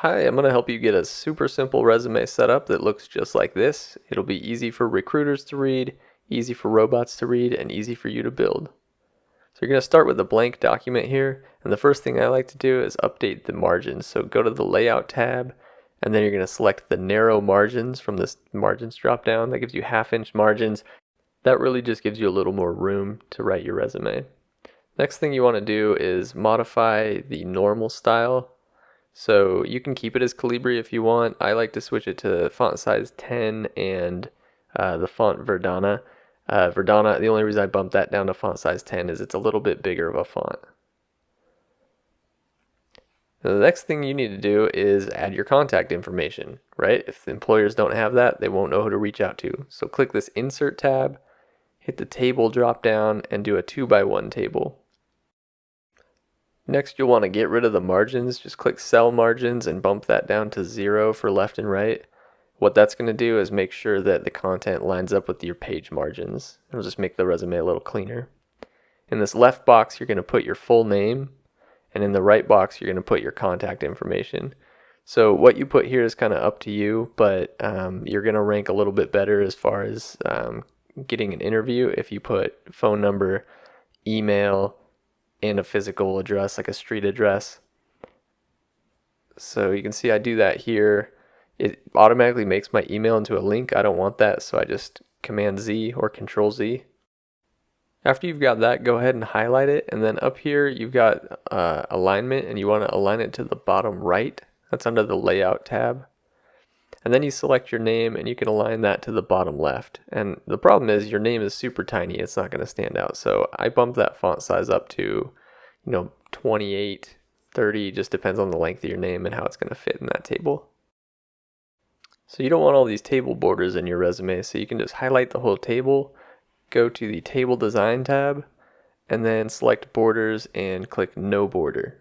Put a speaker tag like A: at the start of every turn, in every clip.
A: Hi, I'm going to help you get a super simple resume set up that looks just like this. It'll be easy for recruiters to read, easy for robots to read, and easy for you to build. So you're going to start with a blank document here, and the first thing I like to do is update the margins. So go to the Layout tab, and then you're going to select the narrow margins from this margins drop-down. That gives you half-inch margins. That really just gives you a little more room to write your resume. Next thing you want to do is modify the normal style. So you can keep it as Calibri if you want. I like to switch it to font size 10 and the font Verdana. Verdana, the only reason I bumped that down to font size 10 is it's a little bit bigger of a font. Now, the next thing you need to do is add your contact information, right? If the employers don't have that, they won't know who to reach out to. So click this Insert tab, hit the Table drop down, and do a 2x1 table. Next, you'll want to get rid of the margins. Just click Cell Margins and bump that down to 0 for left and right. What that's going to do is make sure that the content lines up with your page margins. It'll just make the resume a little cleaner. In this left box, you're going to put your full name, and in the right box, you're going to put your contact information. So what you put here is kind of up to you, but you're going to rank a little bit better as far as getting an interview if you put phone number, email, and a physical address, like a street address. So you can see I do that here. It automatically makes my email into a link. I don't want that, so I just Command Z or Control Z. After you've got that, go ahead and highlight it, and then up here you've got alignment, and you want to align it to the bottom right. That's under the Layout tab. And then you select your name, and you can align that to the bottom left. And the problem is your name is super tiny. It's not going to stand out. So I bumped that font size up to, 28, 30, just depends on the length of your name and how it's going to fit in that table. So you don't want all these table borders in your resume, so you can just highlight the whole table, go to the Table Design tab, and then select Borders and click No Border.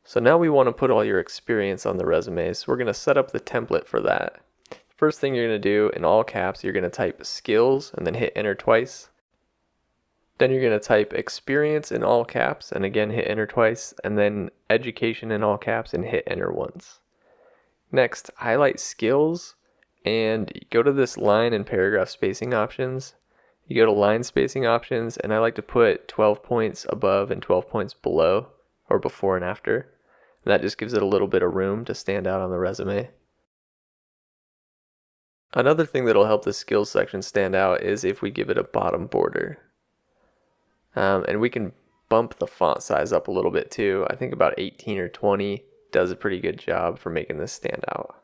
A: So now we want to put all your experience on the resume, so we're going to set up the template for that. First thing you're going to do, in all caps, you're going to type skills and then hit enter twice. Then you're going to type experience in all caps and again hit enter twice, and then education in all caps and hit enter once. Next, highlight skills and go to this line and paragraph spacing options. You go to line spacing options, and I like to put 12 points above and 12 points below, or before and after. And that just gives it a little bit of room to stand out on the resume. Another thing that'll help the skills section stand out is if we give it a bottom border. And we can bump the font size up a little bit too. I think about 18 or 20 does a pretty good job for making this stand out.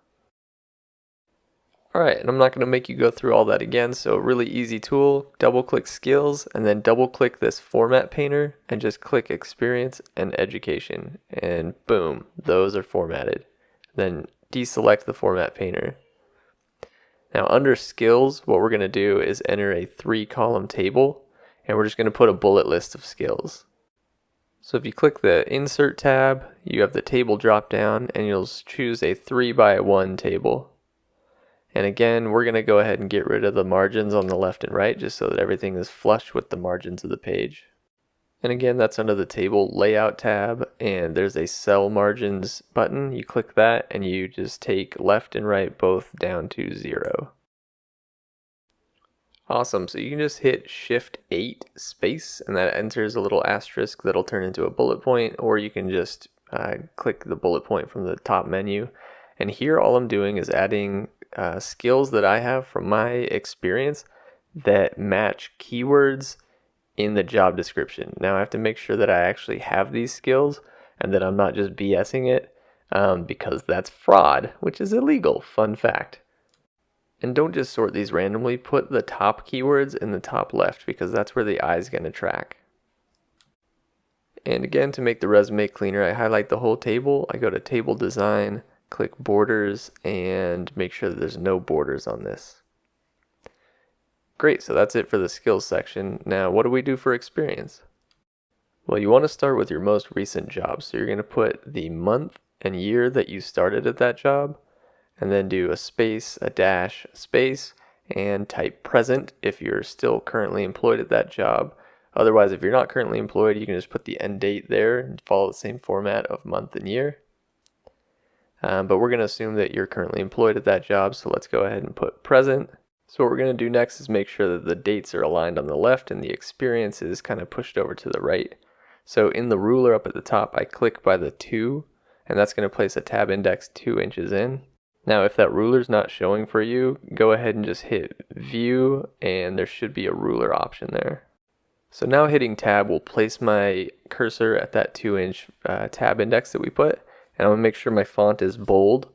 A: Alright, and I'm not going to make you go through all that again, so a really easy tool, double click skills and then double click this format painter and just click experience and education, and boom, those are formatted. Then deselect the format painter. Now under skills, what we're going to do is enter a 3-column table, and we're just going to put a bullet list of skills. So if you click the insert tab, you have the table drop down and you'll choose a 3x1 table. And again, we're going to go ahead and get rid of the margins on the left and right just so that everything is flush with the margins of the page. And again, that's under the Table Layout tab, and there's a Cell Margins button. You click that and you just take left and right both down to 0. Awesome, so you can just hit Shift 8 space and that enters a little asterisk that'll turn into a bullet point, or you can just click the bullet point from the top menu. And here all I'm doing is adding skills that I have from my experience that match keywords in the job description. Now I have to make sure that I actually have these skills and that I'm not just BSing it, because that's fraud, which is illegal, fun fact. And don't just sort these randomly, put the top keywords in the top left because that's where the eye is going to track. And again, to make the resume cleaner, I highlight the whole table, I go to Table Design, click Borders, and make sure that there's no borders on this. Great, so that's it for the skills section. Now, what do we do for experience? Well, you want to start with your most recent job. So you're going to put the month and year that you started at that job, and then do a space, a dash, a space, and type present if you're still currently employed at that job. Otherwise, if you're not currently employed, you can just put the end date there and follow the same format of month and year. but we're going to assume that you're currently employed at that job, so let's go ahead and put present. So what we're going to do next is make sure that the dates are aligned on the left and the experience is kind of pushed over to the right. So in the ruler up at the top, I click by the 2, and that's going to place a tab index 2 inches in. Now if that ruler's not showing for you, go ahead and just hit view, and there should be a ruler option there. So now hitting tab will place my cursor at that 2-inch tab index that we put, and I'm going to make sure my font is bold.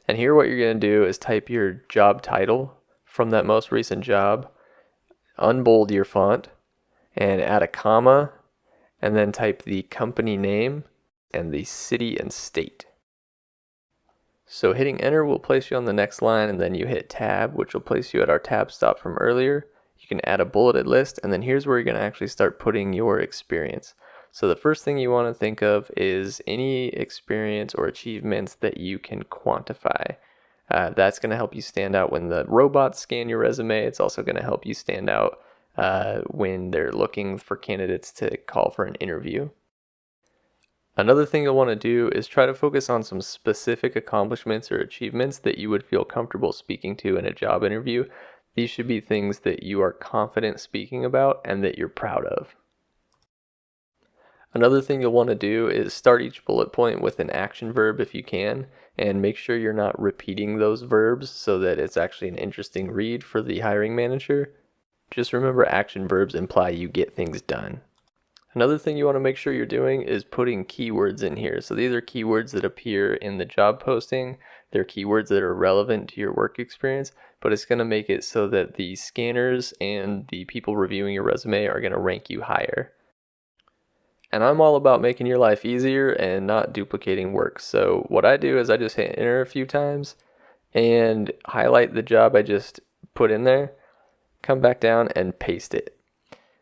A: And here what you're going to do is type your job title from that most recent job, unbold your font, and add a comma, and then type the company name and the city and state. So hitting enter will place you on the next line, and then you hit tab, which will place you at our tab stop from earlier. You can add a bulleted list, and then here's where you're going to actually start putting your experience. So the first thing you want to think of is any experience or achievements that you can quantify. That's going to help you stand out when the robots scan your resume. It's also going to help you stand out when they're looking for candidates to call for an interview. Another thing you'll want to do is try to focus on some specific accomplishments or achievements that you would feel comfortable speaking to in a job interview. These should be things that you are confident speaking about and that you're proud of. Another thing you'll want to do is start each bullet point with an action verb if you can, and make sure you're not repeating those verbs so that it's actually an interesting read for the hiring manager. Just remember, action verbs imply you get things done. Another thing you want to make sure you're doing is putting keywords in here. So these are keywords that appear in the job posting. They're keywords that are relevant to your work experience, but it's going to make it so that the scanners and the people reviewing your resume are going to rank you higher. And I'm all about making your life easier and not duplicating work. So what I do is I just hit enter a few times and highlight the job I just put in there, come back down and paste it.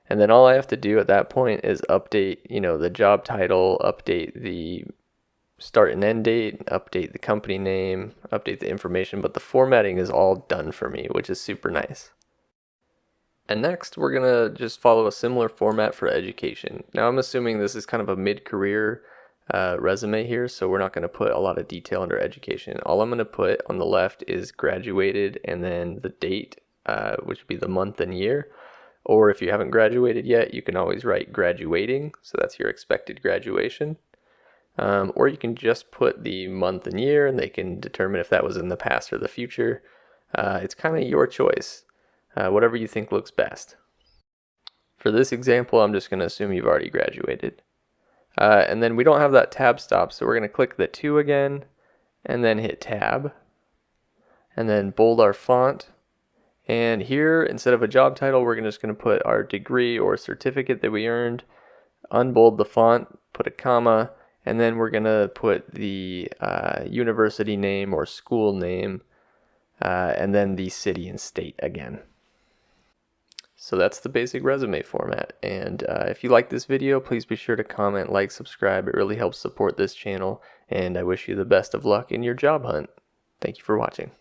A: And then all I have to do at that point is update, the job title, update the start and end date, update the company name, update the information, but the formatting is all done for me, which is super nice. And next, we're going to just follow a similar format for education. Now, I'm assuming this is kind of a mid-career resume here, so we're not going to put a lot of detail under education. All I'm going to put on the left is graduated and then the date, which would be the month and year. Or if you haven't graduated yet, you can always write graduating, so that's your expected graduation. Or you can just put the month and year, and they can determine if that was in the past or the future. It's kind of your choice. Whatever you think looks best. For this example, I'm just going to assume you've already graduated. And then we don't have that tab stop, so we're going to click the 2 again, and then hit tab, and then bold our font. And here, instead of a job title, we're just going to put our degree or certificate that we earned, unbold the font, put a comma, and then we're going to put the university name or school name, and then the city and state again. So that's the basic resume format, and if you like this video, please be sure to comment, like, subscribe. It really helps support this channel, and I wish you the best of luck in your job hunt. Thank you for watching.